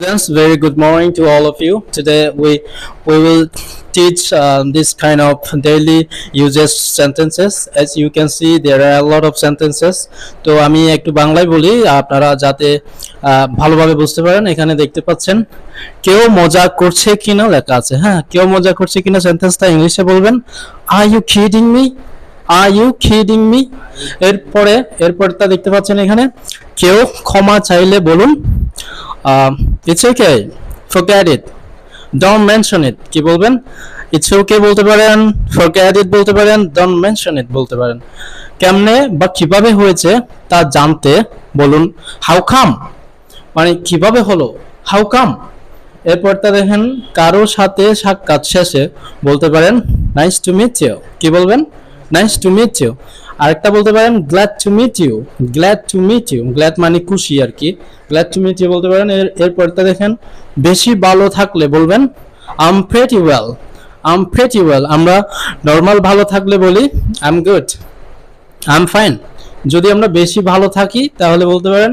Students, very good morning to all of you. Today we will teach this kind of daily uses sentences. As you can see, there are a lot of sentences. তো আমি একটু বাংলায় বলি আপনারা যাতে ভালোভাবে বুঝতে পারেন। এখানে দেখতে পাচ্ছেন কেউ মজা করছে কিনা লেখা আছে। হ্যাঁ, কেউ মজা করছে কিনা সেন্টেন্সটা ইংলিশে বলবেন are you kidding me, are you kidding me. এরপরটা দেখতে পাচ্ছেন এখানে কেউ ক্ষমা চাইলে বলুন it's okay, forget it, don't mention it। কি বলবেন? it's okay বলতে পারেন, forget it বলতে পারেন, don't mention it বলতে পারেন। কেমনে বা কিভাবে হয়েছে তা জানতে বলুন how come, মানে কিভাবে হলো how come। এরপরটা দেখেন কারোর সাথে সাক্ষাৎ শেষে বলতে পারেন nice to meet you। কি বলবেন? nice to meet you। আরেকটা বলতে পারেন glad to meet you, glad to meet you, glad মানে খুশি আর কি, glad to meet you বলতে পারেন। এরপরটা দেখেন বেশি ভালো থাকলে বলবেন I'm pretty well, I'm pretty well। আমরা নরমাল ভালো থাকলে বলি I'm good, I'm fine। যদি আমরা বেশি ভালো থাকি তাহলে বলতে পারেন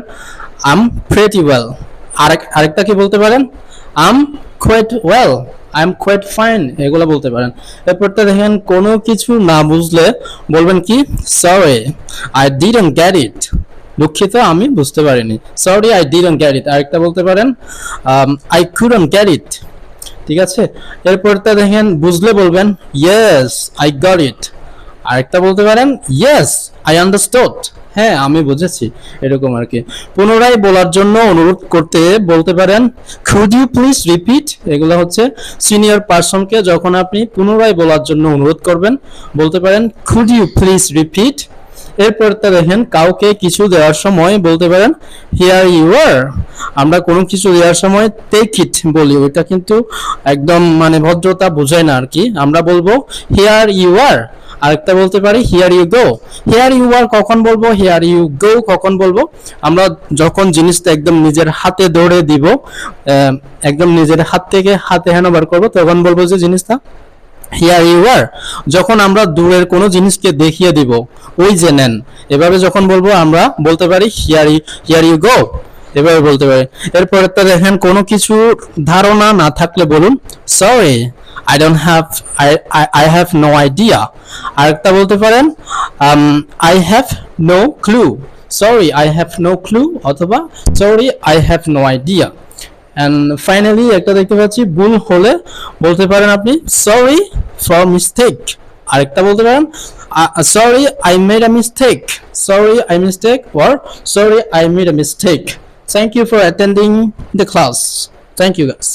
I'm pretty well। আরেকটা কি বলতে পারেন I'm quite well, I'm quite fine, এগুলো বলতে পারেন। এরপরটা দেখেন কোনো কিছু না বুঝলে বলবেন কি sorry, I didn't get it। দুঃখিত আমি বুঝতে পারিনি, sorry I didn't get it। আরেকটা বলতে পারেন I couldn't get it। ঠিক আছে। এরপরটা দেখেন বুঝলে বলবেন yes I got it। আরেকটা বলতে পারেন yes I understood, হ্যাঁ আমি বুঝেছি, এরকম আর কি। পুনরায় বলার জন্য অনুরোধ করতে বলতে পারেন could you please repeat। এগুলো হচ্ছে সিনিয়র পারসনকে যখন আপনি পুনরায় বলার জন্য অনুরোধ করবেন বলতে পারেন could you please repeat। এরপরটা দেখেন কাউকে কিছু দেওয়ার সময় বলতে পারেন here you are। আমরা কোনো কিছু দেওয়ার সময় take it বলি, ওইটা কিন্তু একদম মানে ভদ্রতা বোঝায় না আর কি। আমরা বলবো here you are। আরেকটা বলতে পারি here you go। here you are কখন বলবো, here you go কখন বলবো? আমরা যখন জিনিসটা একদম নিজের হাতে ধরে দিব, একদম নিজের হাত থেকে হাতে হ্যান্ডওভার করব, তখন বলবো যে জিনিসটা here you are। যখন আমরা দূরের কোনো জিনিসকে দেখিয়ে দিব ওই যে নেন, এভাবে যখন বলবো আমরা বলতে পারি here you go, এভাবে বলতে পারি। এরপরেরটা দেখেন কোনো কিছু ধারণা না থাকলে বলুন sorry I have no idea। আরেকটা বলতে পারেন I have no clue, sorry I have no clue অথবা sorry I have no idea। and finally একটা দেখতে পাচ্ছি ভুল হলে বলতে পারেন আপনি sorry for mistake। আরেকটা বলতে পারেন sorry I made a mistake, sorry I mistake or sorry I made a mistake। Thank you for attending the class, thank you guys।